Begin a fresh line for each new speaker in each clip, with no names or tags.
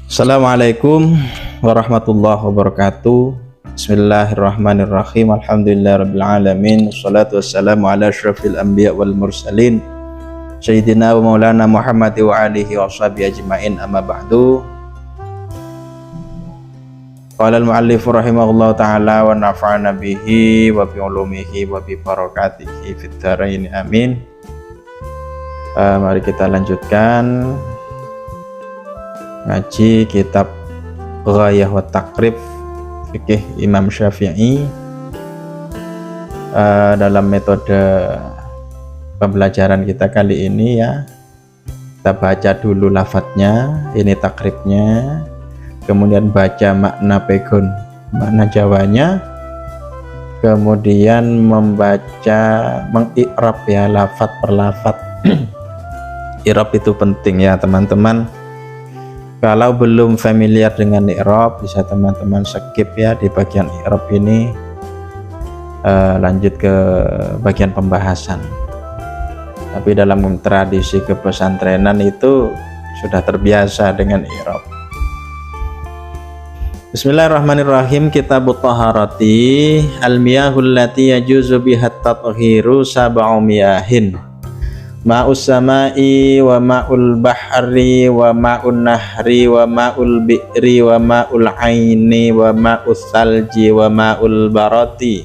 Assalamualaikum warahmatullahi wabarakatuh. Bismillahirrahmanirrahim. Alhamdulillahirrabbilalamin. Wassalatu wassalamu ala asyrafil anbiya wal mursalin Sayyidina wa maulana Muhammad wa alihi wa sahbihi ajma'in, amma ba'du. Qala al-mu'allifu rahimahullahu ta'ala wa nafa'ana bihi wa bi ulumihi wa bi barakatihi fid dharain, amin. Mari kita lanjutkan ngaji kitab Ghayah wa Taqrib fikih Imam Syafi'i dalam metode pembelajaran kita kali ini ya. Kita baca dulu lafadznya, ini takribnya, kemudian baca makna pegon, makna Jawanya, kemudian membaca mengi'rab ya, lafadz per lafadz. I'rab itu penting ya teman-teman. Kalau belum familiar dengan i'rab, bisa teman-teman skip ya di bagian i'rab ini, lanjut ke bagian pembahasan. Tapi dalam tradisi kepesantrenan itu sudah terbiasa dengan i'rab. Bismillahirrahmanirrahim. Kitabut Taharati. Al-miyahul lati yajuzu bihat tathiru sab'u miyahin. Ma'us samai wa ma'ul bahri wa ma'un nahri wa ma'ul bi'ri wa ma'ul aini wa ma'us salji wa ma'ul barati.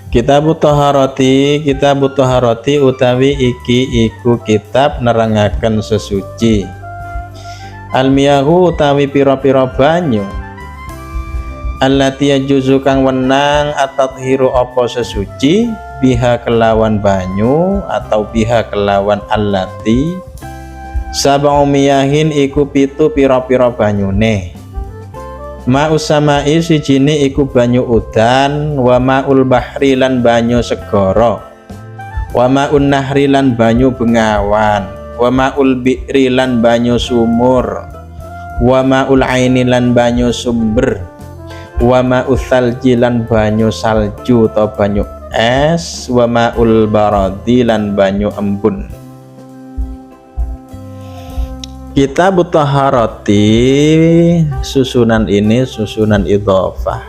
Kitabut Taharati. Kitabut Taharati utawi iki iku kitab nerangaken sesuci. Al-miyahu utawi pira-pira banyu. Allati yajuzu kang wenang at-tathiru apa sesuci, biha kelawan banyu atau biha kelawan allati. Sab'u miyahin iku pitu pira-pira banyune. Ma'us samai sijine iku banyu udan, wa ma'ul bahri lan banyu segara, wa ma'un nahri lan banyu bengawan, wa ma'ul bi'ri lan banyu sumur, wa ma'ul aini lan banyu sumber, wa ma'ul salji lan banyu salju atau banyu es, wa ma'ul baradi lan banyu embun. Kitabut Taharati, susunan ini susunan idhofah.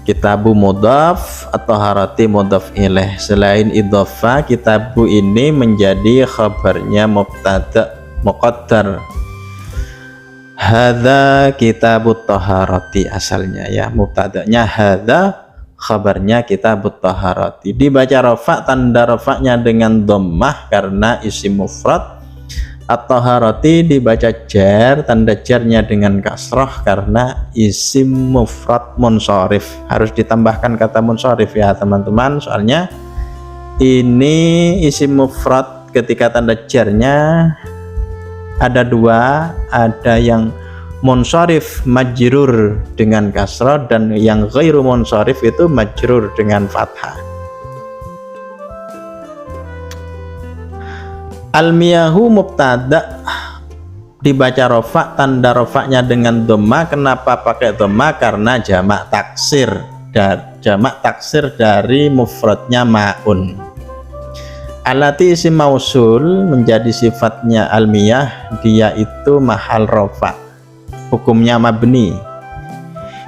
Kitabu mudhaf atau harati mudhaf ilaih. Selain idhofah, kitabu ini menjadi khabarnya mubtada muqaddar. Hadza kitabut taharati asalnya ya, mubtadanya hadza, khabarnya kitabut taharati. Dibaca rafa, tanda rafanya dengan dhammah karena isim mufrad. At-taharati dibaca jar, tanda jarnya dengan kasrah karena isim mufrad munsharif. Harus ditambahkan kata munsharif ya teman-teman, soalnya ini isim mufrad ketika tanda jarnya ada dua, ada yang munsharif majrur dengan kasrah dan yang ghairu munsharif itu majrur dengan fathah. Al-miyahu mubtada dibaca rafa, tanda rafanya dengan dhamma. Kenapa pakai dhamma? Karena jamak taksir dari mufradnya ma'un. Alati isim mausul menjadi sifatnya almiyah, dia itu mahal rafa, hukumnya mabni.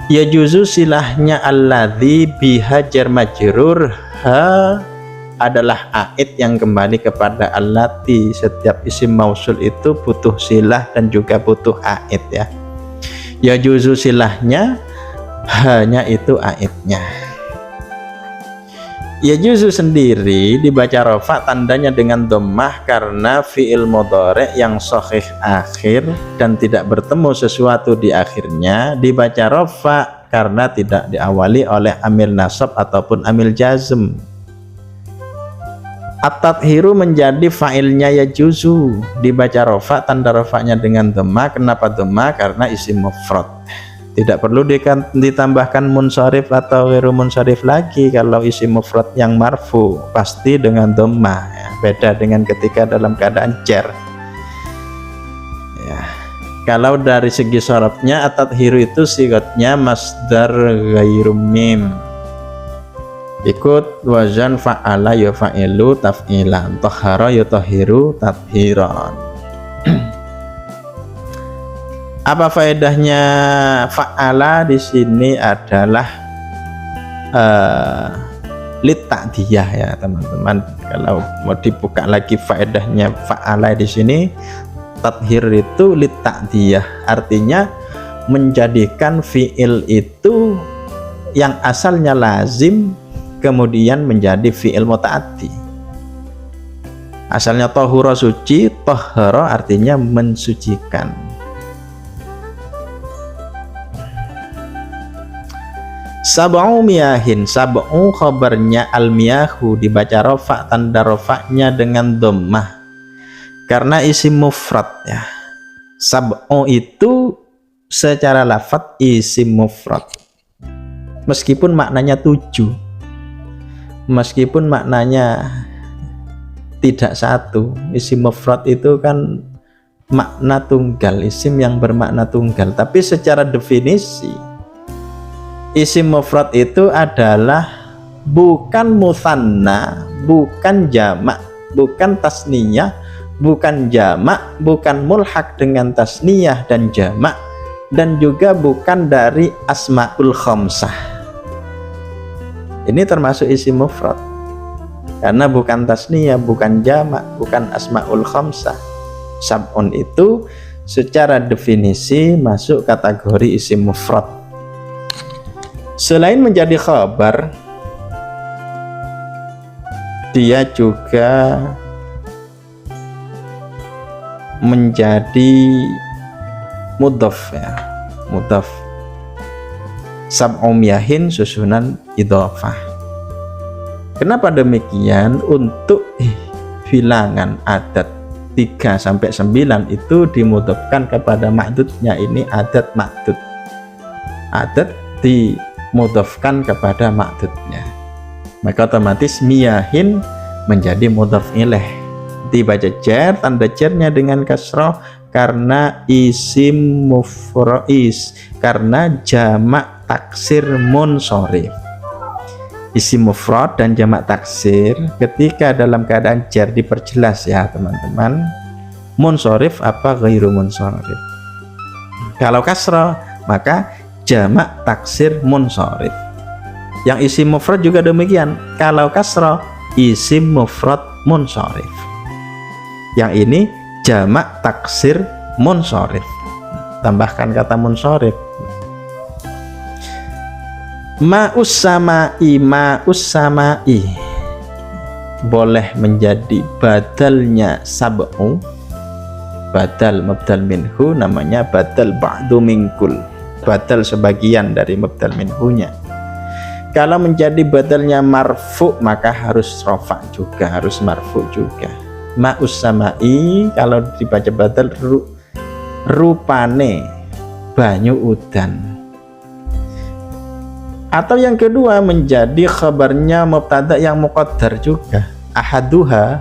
Ya juzu silahnya alladzi biha jar majrur, ha adalah aid yang kembali kepada allati. Setiap isim mausul itu butuh silah dan juga butuh aid ya. Ya juzu silahnya, hanya itu aidnya. Ya juzu sendiri dibaca rafa, tandanya dengan dhammah karena fi'il mudhari yang sahih akhir dan tidak bertemu sesuatu di akhirnya. Dibaca rafa karena tidak diawali oleh amil nasab ataupun amil jazm. At-tathiru menjadi fa'ilnya ya juzu, dibaca rafa, tanda rafanya dengan dhamma. Kenapa dhamma? Karena isim mufrad, tidak perlu ditambahkan munsharif atau ghairu munsharif lagi. Kalau isim mufrad yang marfu pasti dengan dhamma ya. Beda dengan ketika dalam keadaan jar ya. Kalau dari segi sharafnya, at-tathiru itu sigatnya masdar ghairu mim, ikut wazan fa'ala yufa'ilu taf'ilan, tahara yutahiru tathiran. Apa faedahnya fa'ala di sini adalah litta'diyah ya teman-teman. Kalau mau dibuka lagi faedahnya fa'ala di sini, tathir itu litta'diyah, artinya menjadikan fi'il itu yang asalnya lazim kemudian menjadi fi'il muta'addi. Asalnya tahura suci, tahara artinya mensucikan. Sab'u miyahin, sab'u khabarnya al-miyahu dibaca rofa, tanda rofaknya dengan dhammah karena isim mufrad ya. Sab'u itu secara lafadz isim mufrad meskipun maknanya 7, meskipun maknanya tidak satu. Isim mufrad itu kan makna tunggal, isim yang bermakna tunggal, tapi secara definisi isim mufrad itu adalah bukan musanna, bukan jamak, bukan tasniyah, bukan jamak, bukan mulhak dengan tasniyah dan jamak, dan juga bukan dari asmaul khamsah. Ini termasuk isim mufrad karena bukan tasniyah, bukan jamak, bukan asmaul khamsah. Sab'un itu secara definisi masuk kategori isim mufrad. Selain menjadi khabar, dia juga menjadi mudhaf ya, mudhaf. Sab'u miyahin susunan idhofah. Kenapa demikian? Untuk bilangan adat 3 sampai 9 itu dimudhafkan kepada ma'dudnya. Ini adat ma'dud, adat dimudhafkan kepada ma'dudnya, maka otomatis miyahin menjadi mudhaf ilaih. Dibaca jar, tanda jarnya dengan kasrah karena isim mufrad, karena jamak taksir munsharif. Isim mufrad dan jamak taksir ketika dalam keadaan jar diperjelas ya teman-teman, munsharif apa ghairu munsharif. Kalau kasrah maka jamak taksir munsharif. Yang isim mufrad juga demikian, kalau kasrah isim mufrad munsharif. Yang ini jamak taksir munsharif, tambahkan kata munsharif. Ma'us sama'i, ma'us sama'i boleh menjadi badalnya sab'u, badal mubdal minhu, namanya badal ba'du minkul, badal sebagian dari mubdal minhunya. Kalau menjadi badalnya marfu maka harus rofa juga, harus marfu juga. Ma'us sama'i kalau dibaca badal rupane banyu udan. Atau yang kedua menjadi khabarnya mubtada yang muqaddar juga, ahaduha.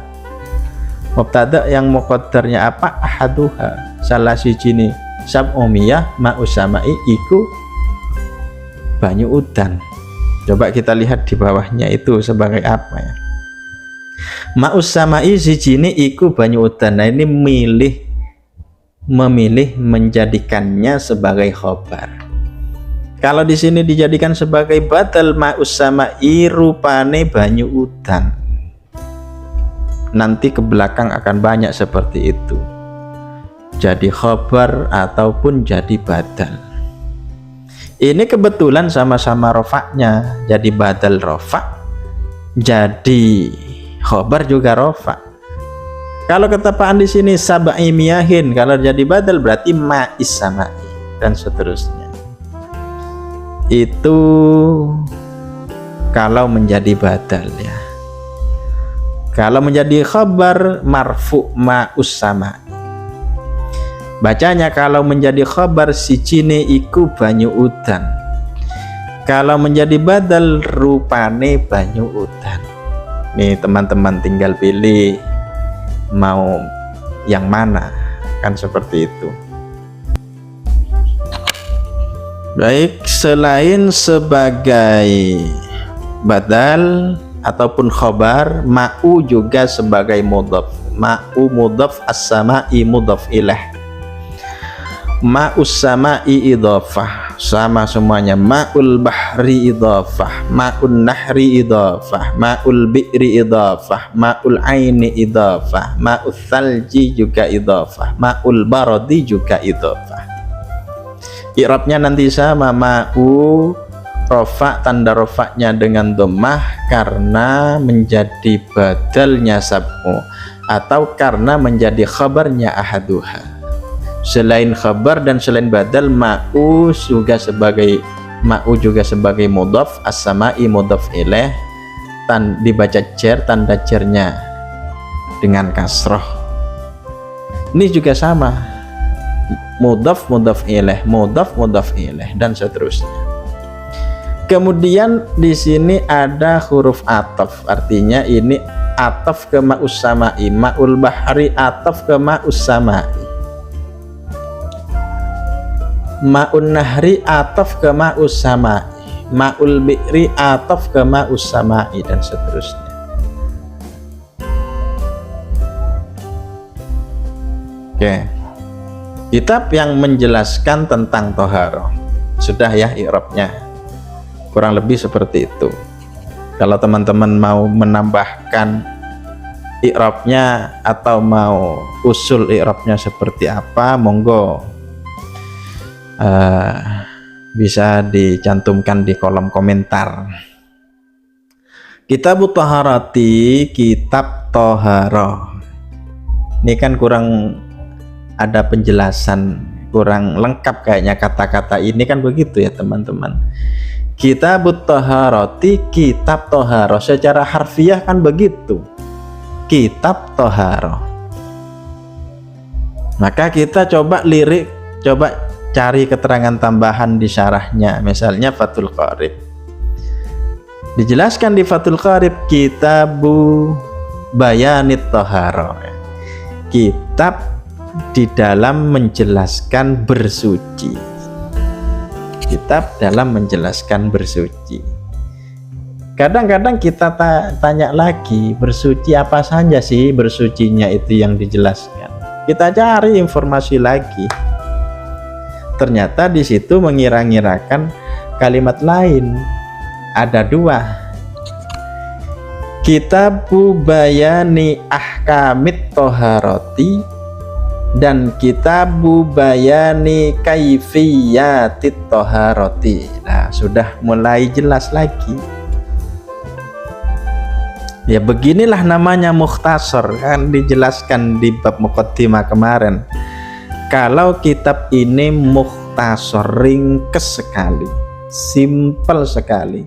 Mubtada yang muqaddarnya apa? Ahaduha, salah sijine sab'umiyah ma'us sama'i iku banyu udan. Coba kita lihat di bawahnya itu sebagai apa ya. Ma'us sama'i sijine iku banyu udan. Nah ini memilih menjadikannya sebagai khabar. Kalau di sini dijadikan sebagai badal ma'us sama'i rupane banyu udan. Nanti ke belakang akan banyak seperti itu. Jadi khabar ataupun jadi badal. Ini kebetulan sama-sama rofaknya, jadi badal rofak, jadi khabar juga rofak. Kalau ketepaan di sini sab'i miyahin, kalau jadi badal berarti ma'is sama'i dan seterusnya. Itu kalau menjadi badal ya. Kalau menjadi khabar marfu ma'us sama'i. Bacanya kalau menjadi khabar sijine iku banyu udan. Kalau menjadi badal rupane banyu udan. Nih teman-teman tinggal pilih mau yang mana, kan seperti itu. Baik, selain sebagai badal ataupun khabar, ma'u juga sebagai mudhaf. Ma'u mudhaf, as-sama'i mudhaf ilaih. ma'us sama'i idhofah, sama semuanya. Ma'ul bahri idhofah, ma'un nahri idhofah, ma'ul bi'ri idhofah, ma'ul aini idhofah, ma'ul thalji juga idhofah, ma'ul barodi juga idhofah. I'rabnya nanti sama. Ma'u rofa, tanda rofaknya dengan dhammah karena menjadi badalnya sab'u, atau karena menjadi khabarnya ahaduha. Selain khabar dan selain badal, ma'u juga sebagai mudhaf, as-sama'i mudhaf ilaih, dibaca jar, tanda jarnya dengan kasroh. Ini juga sama, mudhaf mudhaf ilaih dan seterusnya. Kemudian di sini ada huruf ataf, artinya ini ataf ke ma'us sama'i. Ma'ul bahri ataf ke ma'us sama'i, ma'un nahri ataf ke ma'us sama'i, ma'ul bi'ri ataf ke ma'us sama'i, dan seterusnya. Oke, kitab yang menjelaskan tentang toharoh sudah ya i'rabnya, kurang lebih seperti itu. Kalau teman-teman mau menambahkan i'rabnya atau mau usul i'rabnya seperti apa, monggo bisa dicantumkan di kolom komentar. Kitab Thaharati, kitab toharoh. Ini kan kurang ada penjelasan, kurang lengkap kayaknya kata-kata ini kan, begitu ya teman-teman. Kitab Thaharati, kitab toharoh, secara harfiah kan begitu, kitab toharoh. Maka kita coba lirik, coba cari keterangan tambahan di syarahnya. Misalnya Fathul Qarib, dijelaskan di Fathul Qarib, kitabu bayanit toharoh, kitab di dalam menjelaskan bersuci, kitab dalam menjelaskan bersuci. Kadang-kadang kita tanya lagi, bersuci apa saja sih bersucinya itu yang dijelaskan. Kita cari informasi lagi. Ternyata di situ mengira-ngirakan kalimat lain. Ada dua. Kitabu bayani ahkamit toharoti dan kitabu bayani kaifiyatit toharoti. Nah, sudah mulai jelas lagi. Ya beginilah namanya mukhtasar, kan dijelaskan di bab muqaddimah kemarin. Kalau kitab ini mukhtasar, ringkes sekali, simpel sekali.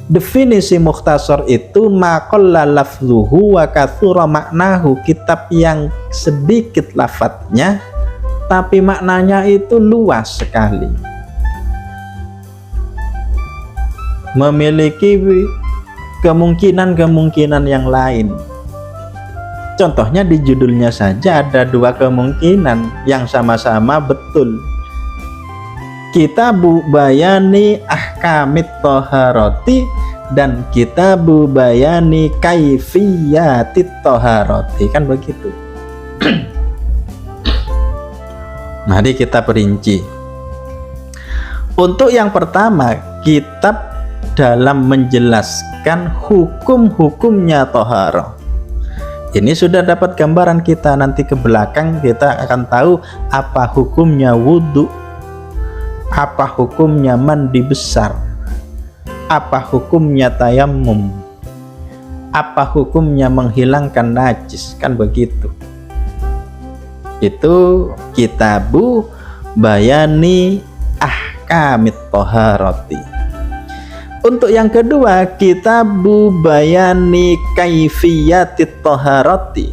Definisi mukhtasar itu maqalla lafzuhu wa katsura maknahu, kitab yang sedikit lafadznya tapi maknanya itu luas sekali, memiliki kemungkinan-kemungkinan yang lain. Contohnya di judulnya saja ada dua kemungkinan yang sama-sama betul. Kitabu bayani ahkamit toharoti dan kitabu bayani kaifiyatit toharoti, kan begitu. Mari kita perinci. Untuk yang pertama, kitab dalam menjelaskan hukum-hukumnya toharoh. Ini sudah dapat gambaran kita, nanti ke belakang kita akan tahu apa hukumnya wudhu, apa hukumnya mandi besar, apa hukumnya tayammum, apa hukumnya menghilangkan najis, kan begitu. Itu kitabu bayani ahkamit toharoti. Untuk yang kedua, kitabu bayani kaifiyatit toharoti,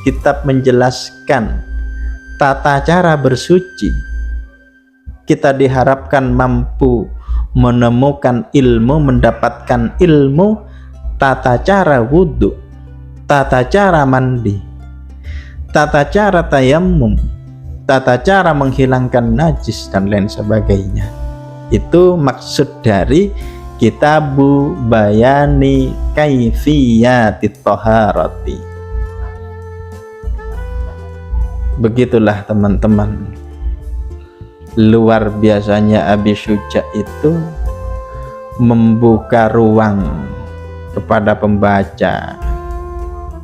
kitab menjelaskan tata cara bersuci. Kita diharapkan mampu menemukan ilmu, mendapatkan ilmu tata cara wudhu, tata cara mandi, tata cara tayammum, tata cara menghilangkan najis, dan lain sebagainya. Itu maksud dari kitabu bayani kaifiyatit toharoti. Begitulah teman-teman. luar biasanya Abi Syuja itu membuka ruang kepada pembaca,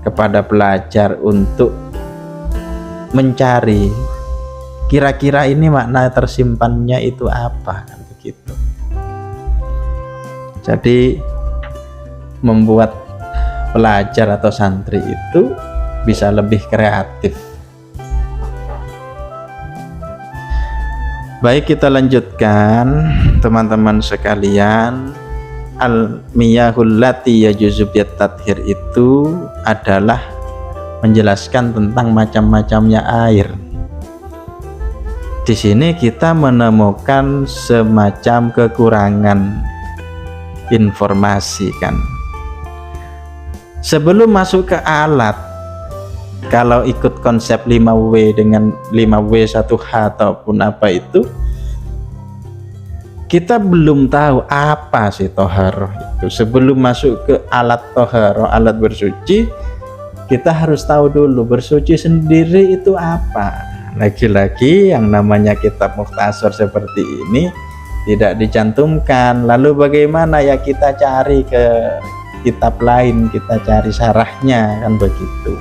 kepada pelajar untuk mencari kira-kira ini makna tersimpannya itu apa, kan begitu. Jadi membuat pelajar atau santri itu bisa lebih kreatif. Baik, kita lanjutkan teman-teman sekalian. Al-miyahul lati yajuzu bit-tathhir itu adalah menjelaskan tentang macam-macamnya air. Di sini kita menemukan semacam kekurangan informasi, kan. Sebelum masuk ke alat, kalau ikut konsep 5W dengan 5W 1H ataupun apa itu, kita belum tahu apa sih toharoh itu. Sebelum masuk ke alat toharoh, alat bersuci, kita harus tahu dulu bersuci sendiri itu apa. Lagi-lagi yang namanya kitab mukhtasar seperti ini tidak dicantumkan. Lalu bagaimana ya, kita cari ke kitab lain, kita cari syarahnya, kan begitu.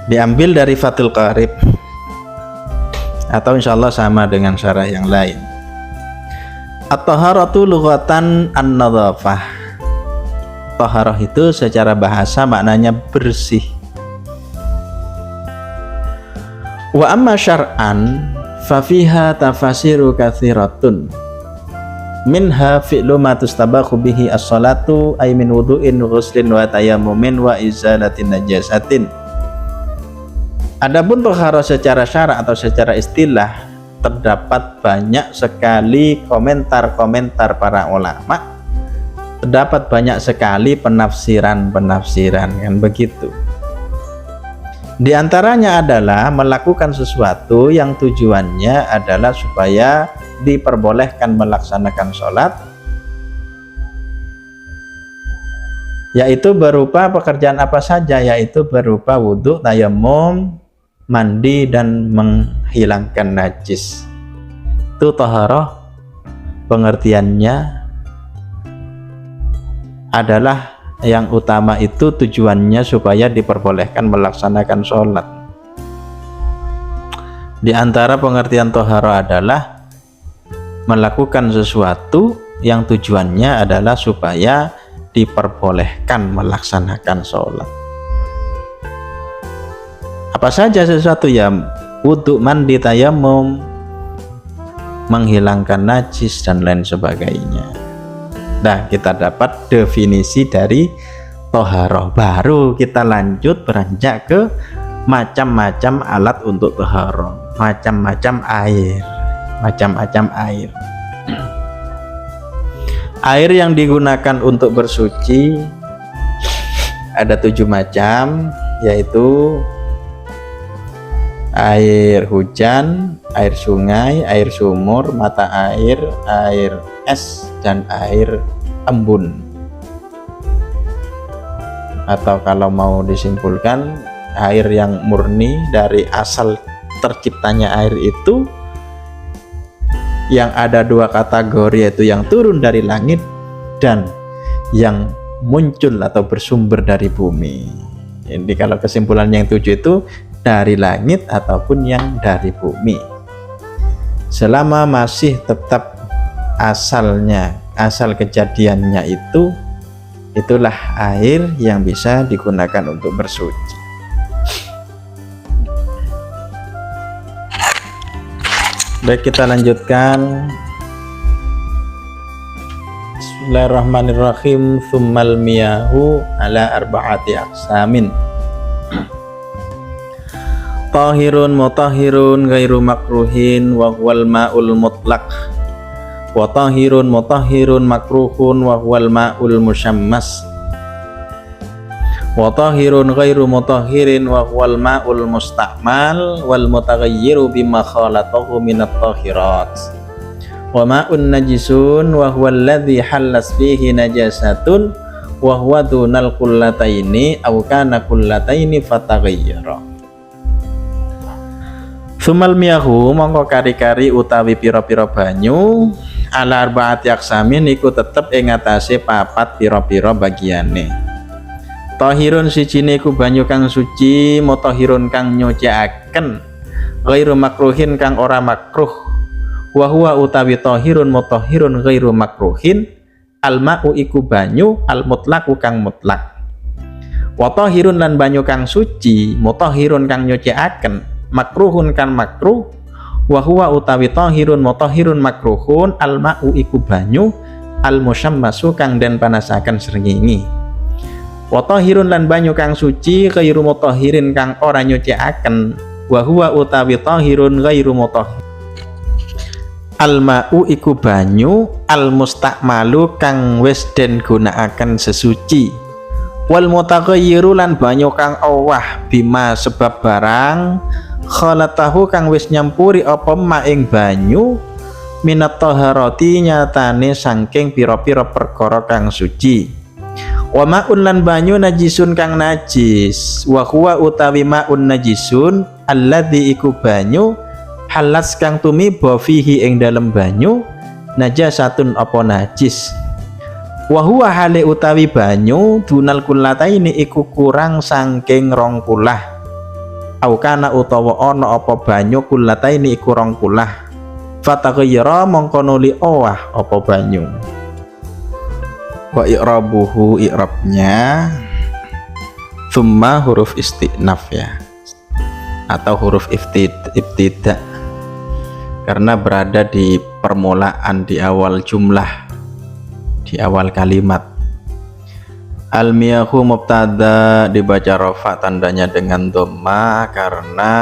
Diambil dari Fathul Qarib atau insya Allah sama dengan syarah yang lain. At-taharatu lughatan an-nadhafah. Taharah itu secara bahasa maknanya bersih. Wa amma syar'an fa fiha tafasiru katsiratun. Minha fi'lu ma tustabahu bihi as-salatu ay min wudu'in, ghuslin wa tayammumin wa izalatin najasatin. Adapun taharah secara syara atau secara istilah, terdapat banyak sekali komentar-komentar para ulama, terdapat banyak sekali penafsiran-penafsiran, kan begitu. Di antaranya adalah melakukan sesuatu yang tujuannya adalah supaya diperbolehkan melaksanakan sholat, yaitu berupa pekerjaan apa saja, yaitu berupa wudhu, tayamum, mandi, dan menghilangkan najis. Itu taharah pengertiannya adalah yang utama itu tujuannya supaya diperbolehkan melaksanakan sholat. Di antara pengertian taharah adalah melakukan sesuatu yang tujuannya adalah supaya diperbolehkan melaksanakan sholat. Apa saja sesuatu, ya wudhu, mandi, tayamum, menghilangkan najis, dan lain sebagainya. Nah, kita dapat definisi dari toharoh. Baru kita lanjut beranjak ke macam-macam alat untuk toharoh, macam-macam air, Air yang digunakan untuk bersuci ada 7 macam, yaitu air hujan, air sungai, air sumur, mata air, air es, dan air embun. Atau kalau mau disimpulkan, air yang murni dari asal terciptanya air itu yang ada 2 kategori, yaitu yang turun dari langit dan yang muncul atau bersumber dari bumi. Jadi kalau kesimpulan yang 7 itu dari langit ataupun yang dari bumi. Selama masih tetap asalnya, asal kejadiannya itu, itulah air yang bisa digunakan untuk bersuci. Baik, kita lanjutkan. Bismillahirrahmanirrahim. Tsummal miyahu ala arba'ati aqsamin. Tahirun mutahhirun ghairu makruhin wa huwal ma'ul mutlaq, wa tahirun mutahhirun makruhun wa huwal ma'ul musyammas, wa tahirun ghairu mutahhirin wa huwal ma'ul musta'mal wal mutaghayyiru bima khalatahu minat tahirat, wa ma'un najisun wa huwal ladzi hallas fihi najasatun wa huwa dunal kullataini aw kana kullataini fataghayyara. Sumal miyahu mongko kari-kari utawi pira-pira banyu ala arbaati aksamin iku tetep ing atase papat pira-pira bagiane. Tahirun sijine iku banyu kang suci, mutahhirun kang nyucikaken, ghairu makruhin kang ora makruh. Wa huwa utawi tahirun mutahhirun ghairu makruhin, al-ma'u iku banyu al-mutlaqu kang mutlak. Wa tahirun lan banyu kang suci, mutahhirun kang nyucikaken, makruhun kan makruh. Wa huwa utawi tahirun mutahhirun makruhun, al-ma'u iku banyu al-musyammasu kang den panasaken srengenge. Wa tahirun lan banyu kang suci ghairu mutahhirin kang ora nyucikaken. Wa huwa utawi tahirun ghairu mutahhir, al-ma'u iku banyu al-mustakmalu kang wis den gunakaken sesuci. Wal mutaghayyiru lan banyu kang owah bima sebab barang khalatahu kang wis nyampuri apa ma ing banyu minat taharati nyatane saking pira-pira perkara kang suci. Wa ma'un lan banyu najisun kang najis, wa huwa utawi ma'un najisun alladzi iku banyu halas kang tumiba fihi ing dalem banyu najasatun apa najis. Wa huwa hale utawi banyu dunal kullataini iku kurang saking rong kulah. Au kana utawa ana apa banyu kullataini iku rong kulah. Fataghayyara mongko nuli owah apa banyu. Wa i'rabuhu i'rabnya thumma huruf istinaf ya, atau huruf ibtida karena berada di permulaan di awal jumlah, di awal kalimat. Al-miyahu mubtada dibaca rafa tandanya dengan dhamma karena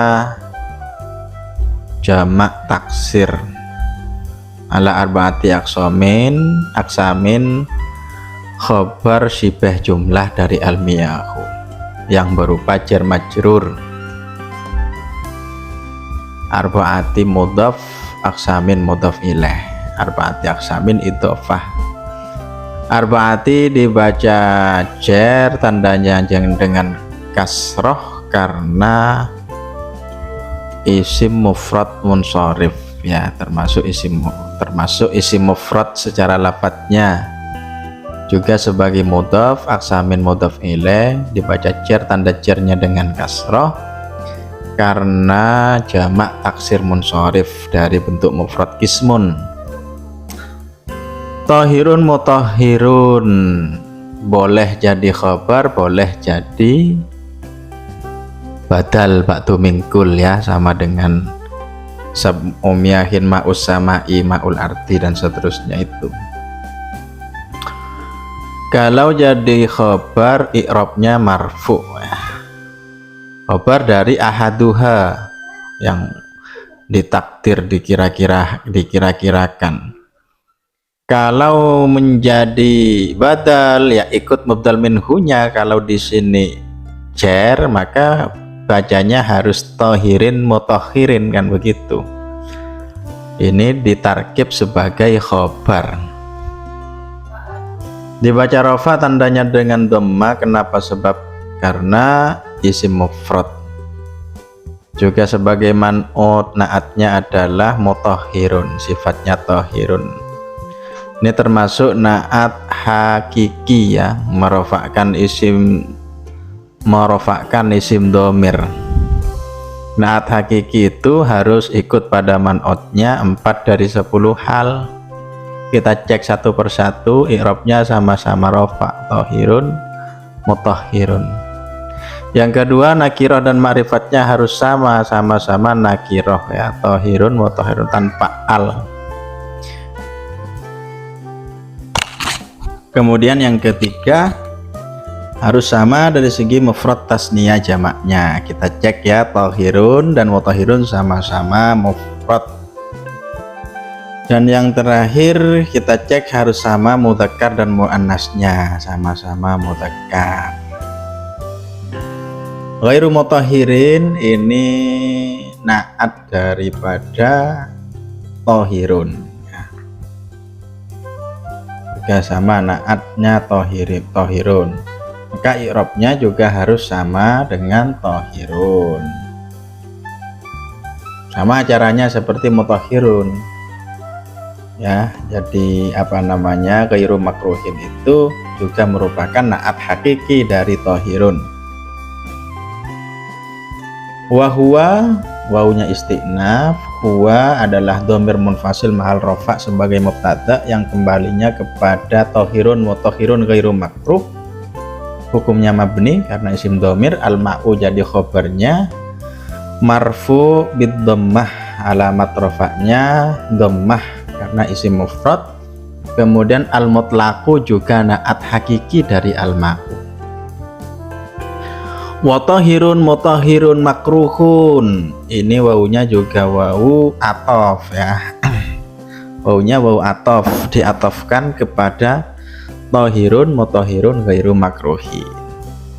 jamak taksir. Ala arbaati aksamin khabar syibah jumlah dari al-miyahu yang berupa jar majrur. Arbaati mudhaf aksamin mudhaf ilaih. Arbaati aksamin idhofah. Arbaati dibaca jar tandanya dengan kasroh karena isim mufrad munsharif ya, termasuk isim mufrad secara lafadznya. Juga sebagai mudhaf aksamin mudhaf ilaih dibaca jar tanda jarnya dengan kasroh karena jamak taksir munsharif dari bentuk mufrad kismun. Tahirun mutahhirun boleh jadi khabar, boleh jadi badal ba'du mingkul ya, sama dengan umyahin ma'us sama'i ma'ul ardi dan seterusnya itu. Kalau jadi khabar i'rabnya marfu ya. Khabar dari ahaduha yang ditakdir dikira-kirakan. Kalau menjadi badal ya ikut mubdal minhunya. Kalau di sini jar maka bacanya harus tahirin mutahhirin kan begitu. Ini ditarkib sebagai khabar. Dibaca rafa tandanya dengan dhamma. Kenapa? Sebab karena isim mufrad. Juga sebagai man'ut, naatnya adalah mutahhirun, sifatnya tahirun. Ini termasuk naat hakiki ya, merofakkan isim domir. Naat hakiki itu harus ikut pada man'utnya 4 dari 10 hal. Kita cek satu persatu, i'rabnya sama-sama rofa, tahirun, mutahhirun. Yang kedua, nakiroh dan ma'rifatnya harus sama-sama nakiroh ya, tahirun, mutahhirun tanpa al. Kemudian yang ketiga harus sama dari segi mufrad tasniyah jamaknya. Kita cek ya, tahirun dan mutahhirun sama-sama mufrad. Dan yang terakhir kita cek harus sama mudzakkar dan muannasnya, sama-sama mudzakkar. Ghairu mutahhirin ini naat daripada tahirun. Juga sama naatnya tahirun, maka i'rabnya juga harus sama dengan tahirun. Sama caranya seperti mutahhirun ya. Jadi ghairu makruhin itu juga merupakan naat hakiki dari tahirun. Wahwa, wawunya istiqnaf, huwa adalah dhamir munfasil mahal rofa sebagai mubtada yang kembalinya kepada tahirun mutahhirun ghairu makruh. Hukumnya mabni karena isim dhamir, al-ma'u jadi khobarnya, marfu bid dhammah, alamat rofa'nya dhammah karena isim mufrad. Kemudian al-mutlaqu juga naat hakiki dari al-ma'u. Wa tahirun mutahhirun makruhun, ini wawunya juga wawu atof ya. Wawunya wawu atof, diatofkan kepada tahirun mutahhirun ghairu makruhi.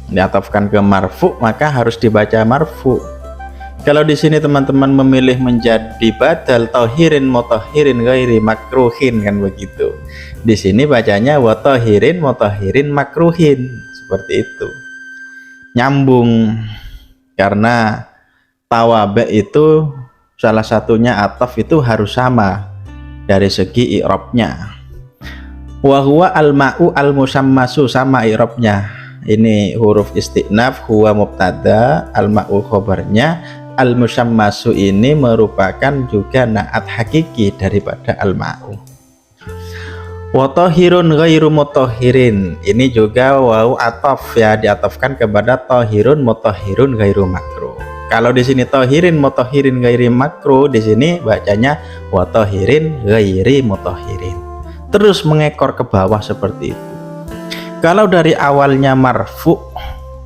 Diatofkan ke marfu maka harus dibaca marfu. Kalau di sini teman-teman memilih menjadi badal tahirin mutahhirin ghairi makruhin kan begitu. Di sini bacanya wa tahirin mutahhirin makruhin, seperti itu. Nyambung karena tawabe itu salah satunya ataf itu harus sama dari segi i'rabnya. Wa huwa al-ma'u al-musammasu, sama i'rabnya. Ini huruf istiqnaf, huwa mubtada, al-ma'u khobarnya, al-musammasu ini merupakan juga naat hakiki daripada al-ma'u. Wa tahirun ghairu mutahhirin, ini juga wawu ataf ya, diatofkan kepada tahirun mutahhirun ghairu makruh. Kalau di sini tahirin mutahhirin ghairi makruh, di sini bacanya wa tahirin ghairi mutahhirin. Terus mengekor ke bawah seperti itu. Kalau dari awalnya marfu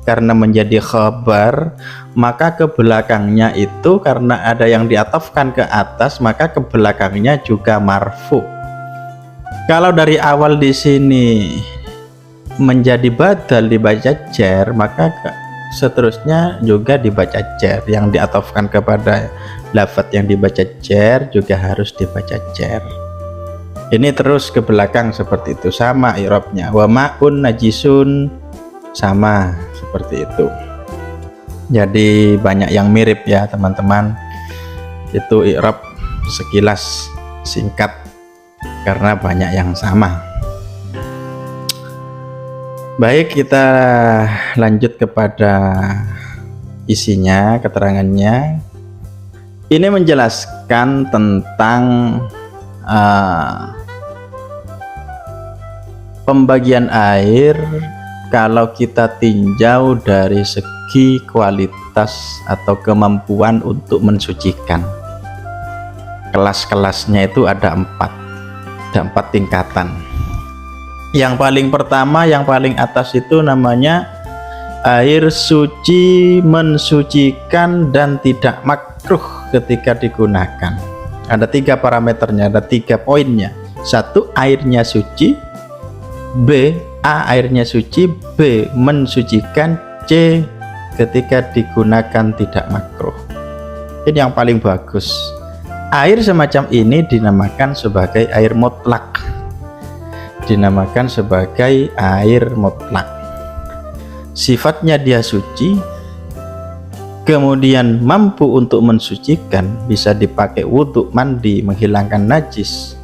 karena menjadi khabar, maka ke belakangnya itu karena ada yang diatofkan ke atas, maka ke belakangnya juga marfu. Kalau dari awal di sini menjadi badal dibaca jar, maka seterusnya juga dibaca jar. Yang diatofkan kepada lafadz yang dibaca jar juga harus dibaca jar. Ini terus ke belakang seperti itu, sama i'rabnya. Wa ma'un najisun, sama seperti itu. Jadi banyak yang mirip ya teman-teman. Itu i'rab sekilas singkat karena banyak yang sama. Baik, kita lanjut kepada isinya, keterangannya. Ini menjelaskan tentang pembagian air kalau kita tinjau dari segi kualitas atau kemampuan untuk mensucikan. Kelas-kelasnya itu ada empat tingkatan. Yang paling pertama, yang paling atas itu namanya air suci, mensucikan dan tidak makruh ketika digunakan. Ada 3 parameternya, ada 3 poinnya. 1, airnya suci, B, A, airnya suci, B, mensucikan, C, ketika digunakan tidak makruh. Ini yang paling bagus. Air semacam ini dinamakan sebagai air mutlak. Dinamakan sebagai air mutlak. Sifatnya dia suci, kemudian mampu untuk mensucikan, bisa dipakai wudhu, mandi, menghilangkan najis,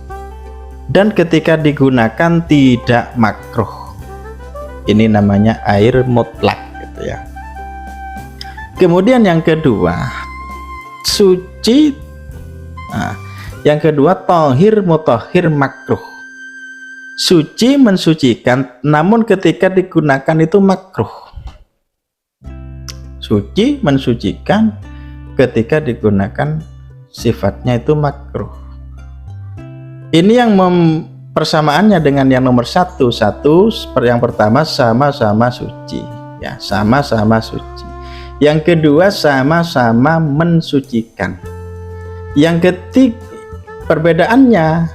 dan ketika digunakan tidak makruh. Ini namanya air mutlak gitu ya. Kemudian yang kedua, suci. Yang kedua, tahir mutahhir makruh. Suci, mensucikan, namun ketika digunakan itu makruh. Suci, mensucikan, ketika digunakan sifatnya itu makruh. Ini yang persamaannya dengan yang nomor 1. Yang pertama sama-sama suci ya, sama-sama suci. Yang kedua sama-sama mensucikan. Yang ketiga, perbedaannya,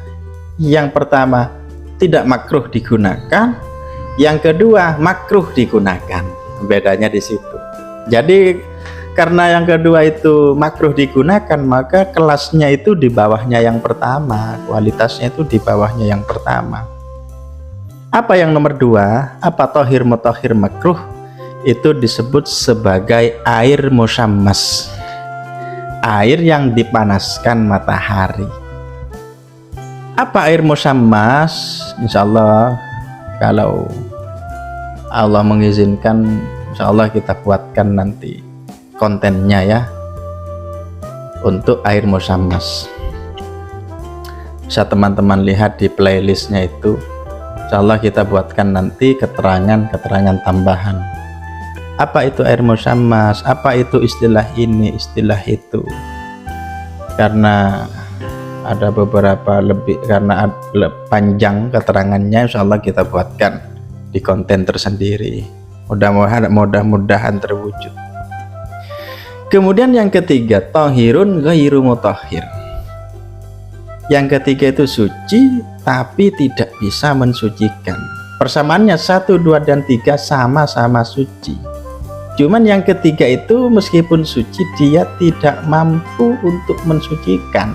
yang pertama tidak makruh digunakan, yang kedua makruh digunakan. Bedanya di situ. Jadi karena yang kedua itu makruh digunakan, maka kelasnya itu di bawahnya yang pertama, kualitasnya itu di bawahnya yang pertama. Apa yang nomor 2? Apa tahir mutahhir makruh? Itu disebut sebagai air musammas. air yang dipanaskan matahari. Apa air musammas? Insya Allah kalau Allah mengizinkan, insya Allah kita buatkan nanti kontennya ya untuk air musammas. Bisa teman-teman lihat di playlistnya itu, insya Allah kita buatkan nanti keterangan tambahan. Apa itu air musammas? Apa itu istilah ini, istilah itu? Karena ada beberapa lebih, karena panjang keterangannya, insya Allah kita buatkan di konten tersendiri. Mudah-mudahan terwujud. Kemudian yang ketiga, tahirun ghairu mutahhir. Yang ketiga itu suci tapi tidak bisa mensucikan. Persamaannya 1, 2, dan 3 sama-sama suci. Cuman yang ketiga itu meskipun suci, dia tidak mampu untuk mensucikan.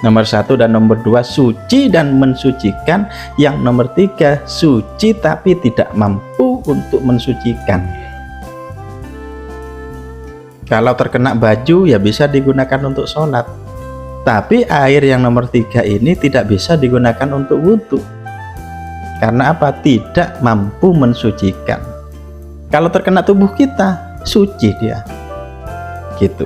Nomor 1 dan nomor 2 suci dan mensucikan. Yang nomor 3 suci tapi tidak mampu untuk mensucikan. Kalau terkena baju ya bisa digunakan untuk sholat, tapi air yang nomor 3 ini tidak bisa digunakan untuk wudhu. Karena apa? Tidak mampu mensucikan. Kalau terkena tubuh kita, suci dia gitu.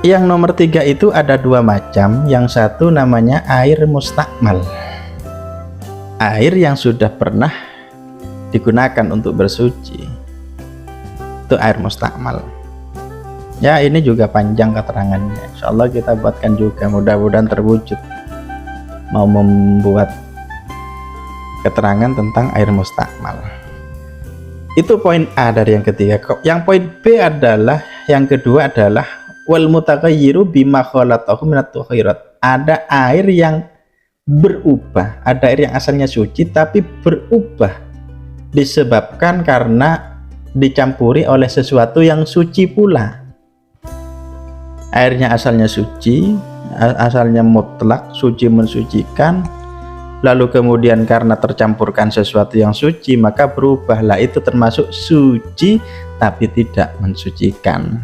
Yang nomor 3 itu ada 2 macam. Yang satu namanya air mustakmal, air yang sudah pernah digunakan untuk bersuci, itu air mustakmal ya. Ini juga panjang keterangannya, insya Allah kita buatkan juga, mudah-mudahan terwujud mau membuat keterangan tentang air mustakmal. Itu poin A dari yang ketiga. Yang poin B adalah, yang kedua adalah wal mutaghayyiru bima khalatahu minat tuhirat. Ada air yang berubah, ada air yang asalnya suci tapi berubah disebabkan karena dicampuri oleh sesuatu yang suci pula. Airnya asalnya suci, asalnya mutlak, suci mensucikan, lalu kemudian karena tercampurkan sesuatu yang suci maka berubahlah, itu termasuk suci tapi tidak mensucikan.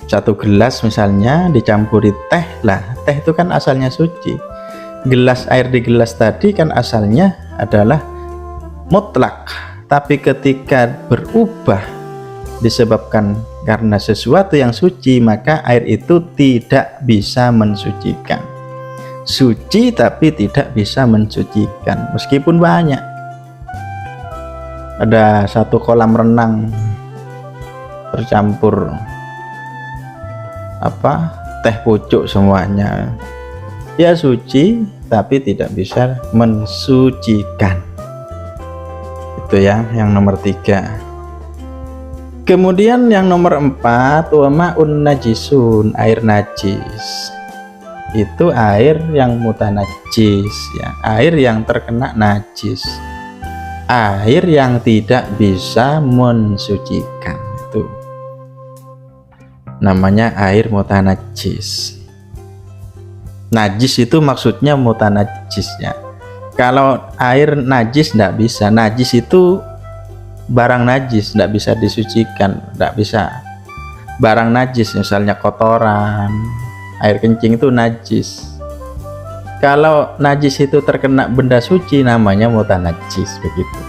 Satu gelas misalnya dicampuri teh, lah teh itu kan asalnya suci. Gelas air di gelas tadi kan asalnya adalah mutlak, tapi ketika berubah disebabkan karena sesuatu yang suci, maka air itu tidak bisa mensucikan. Suci tapi tidak bisa mensucikan, meskipun banyak. Ada satu kolam renang tercampur teh pucuk semuanya, ya suci tapi tidak bisa mensucikan. Itu ya yang nomor 3. Kemudian yang nomor 4, wa ma'un najisun, air najis. Itu air yang mutanajis ya, air yang terkena najis, air yang tidak bisa mensucikan, itu namanya air mutanajis. Najis itu maksudnya mutanajis ya. Kalau air najis tidak bisa, najis itu barang najis, tidak bisa disucikan, tidak bisa. Barang najis misalnya kotoran, air kencing itu najis. Kalau najis itu terkena benda suci namanya mutanajis, begitu.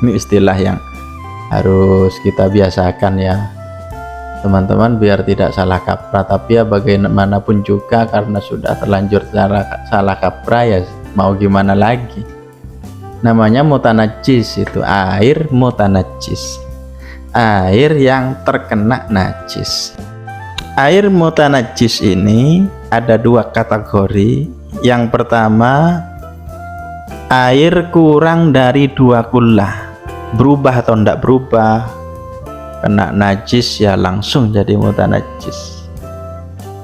Ini istilah yang harus kita biasakan ya teman-teman, biar tidak salah kaprah. Tapi ya bagaimanapun juga karena sudah terlanjur salah kaprah ya mau gimana lagi. Namanya mutanajis, itu air mutanajis, air yang terkena najis. Air mutanajis ini ada 2 kategori. Yang pertama, air kurang dari 2 kullah, berubah atau tidak berubah, kena najis ya langsung jadi mutanajis.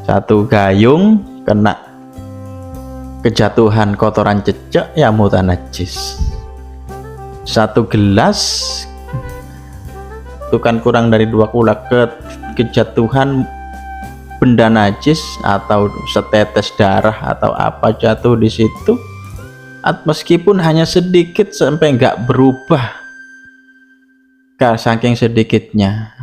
1 gayung kena kejatuhan kotoran cecek ya mutanajis. 1 gelas itu kan kurang dari 2 kullah, kejatuhan benda najis atau setetes darah atau apa jatuh di situ, meskipun hanya sedikit sampai nggak berubah saking sedikitnya,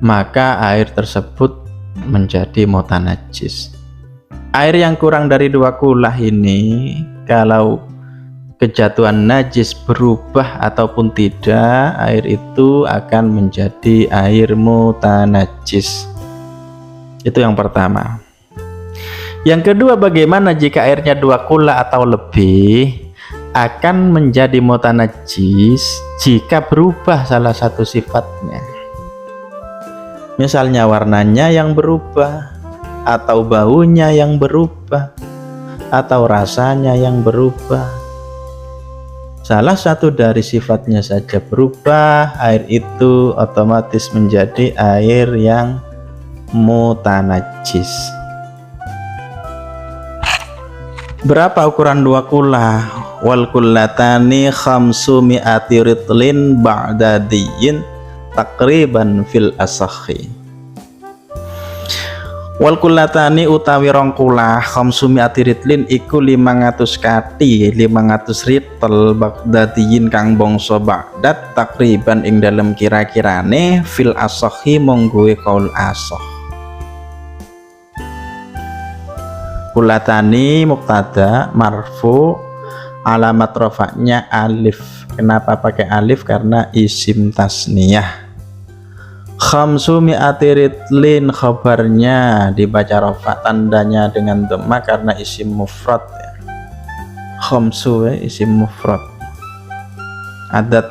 maka air tersebut menjadi mutanajis. Air yang kurang dari 2 kulah ini, kalau kejatuhan najis berubah ataupun tidak, air itu akan menjadi air mutanajis. Itu yang pertama. Yang kedua, bagaimana jika airnya 2 kulah atau lebih? Akan menjadi mutanajis jika berubah salah satu sifatnya. Misalnya warnanya yang berubah, atau baunya yang berubah, atau rasanya yang berubah. Salah satu dari sifatnya saja berubah, air itu otomatis menjadi air yang mutanajis. Berapa ukuran 2 kulah? Wal kullatani 500 ritlin ba'dadiyin takriban fil asakhi. Wal kullatani utawi 2 kulah 500 ritlin iku 500 kati 500 ritel ba'dadiyin kang bangsa Baghdad takriban ing dalem kira-kirane fil asakhi monggoe kaul asakh. Kulatani mubtada marfu, alamat rafa'nya alif. Kenapa pakai alif? Karena isim tasniyah. 500 ritlin khabarnya dibaca rafa, tandanya dengan dhamma karena isim mufrad ya. Khamsu isim mufrad. Adat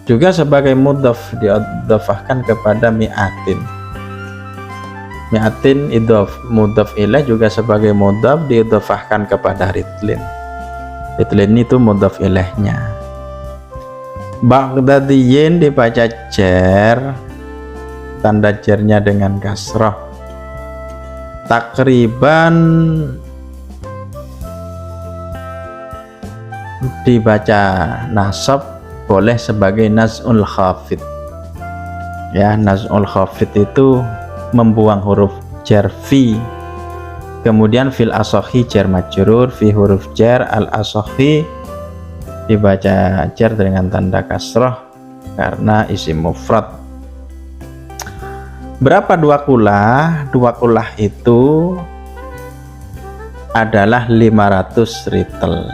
juga sebagai mudhaf diidhafahkan kepada mi'atin. Mi'atin mudhaf ilaih juga sebagai mudhaf diidhafahkan kepada ritlin. Ritlin itu mudhaf ilaihnya. Baghdadiyin dibaca jar, tanda jarnya dengan kasrah. Takriban dibaca nasab, boleh sebagai naz'ul khafid ya. Naz'ul khafid itu membuang huruf jar fi, kemudian fil asakhi jar majrur, fi huruf jar, al asakhi dibaca jar dengan tanda kasrah karena isim mufrad. Berapa 2 kulah? 2 kulah itu adalah 500 ritel.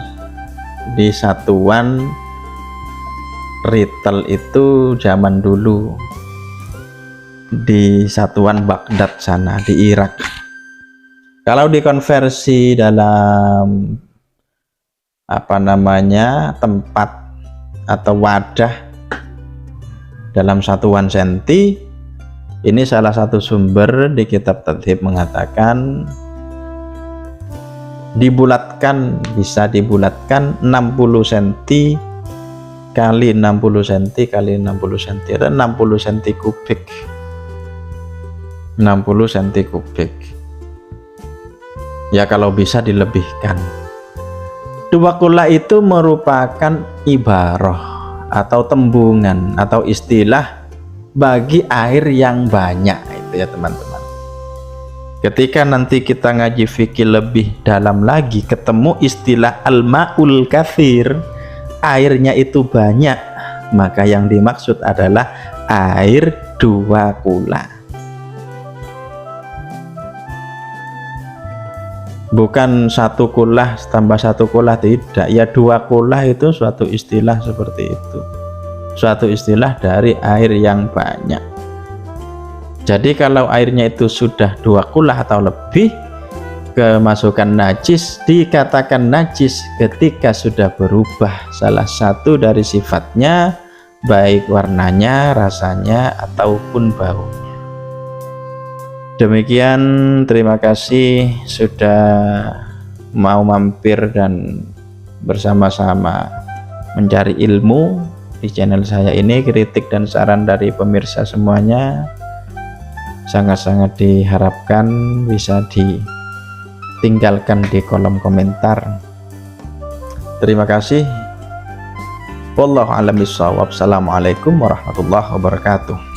Di satuan ritel itu zaman dulu di satuan Baghdad sana di Irak. Kalau dikonversi dalam tempat atau wadah dalam satuan senti, ini salah satu sumber di kitab Tadhib mengatakan bisa dibulatkan 60 cm kali 60 cm kali 60 cm atau 60 cm kubik. 60 cm kubik ya, kalau bisa dilebihkan. 2 kulah itu merupakan ibarah atau tembungan atau istilah bagi air yang banyak, itu ya teman-teman. Ketika nanti kita ngaji fikih lebih dalam lagi, ketemu istilah al-ma'ul kathir, airnya itu banyak, maka yang dimaksud adalah air 2 kulah. Bukan 1 kulah tambah 1 kulah, tidak ya. 2 kulah itu suatu istilah seperti itu, suatu istilah dari air yang banyak. Jadi kalau airnya itu sudah 2 kulah atau lebih, kemasukan najis dikatakan najis ketika sudah berubah salah satu dari sifatnya, baik warnanya, rasanya, ataupun baunya. Demikian, terima kasih sudah mau mampir dan bersama-sama mencari ilmu di channel saya ini. Kritik dan saran dari pemirsa semuanya sangat-sangat diharapkan bisa ditinggalkan di kolom komentar. Terima kasih. Wallahu a'lam bishawab. Assalamualaikum warahmatullahi wabarakatuh.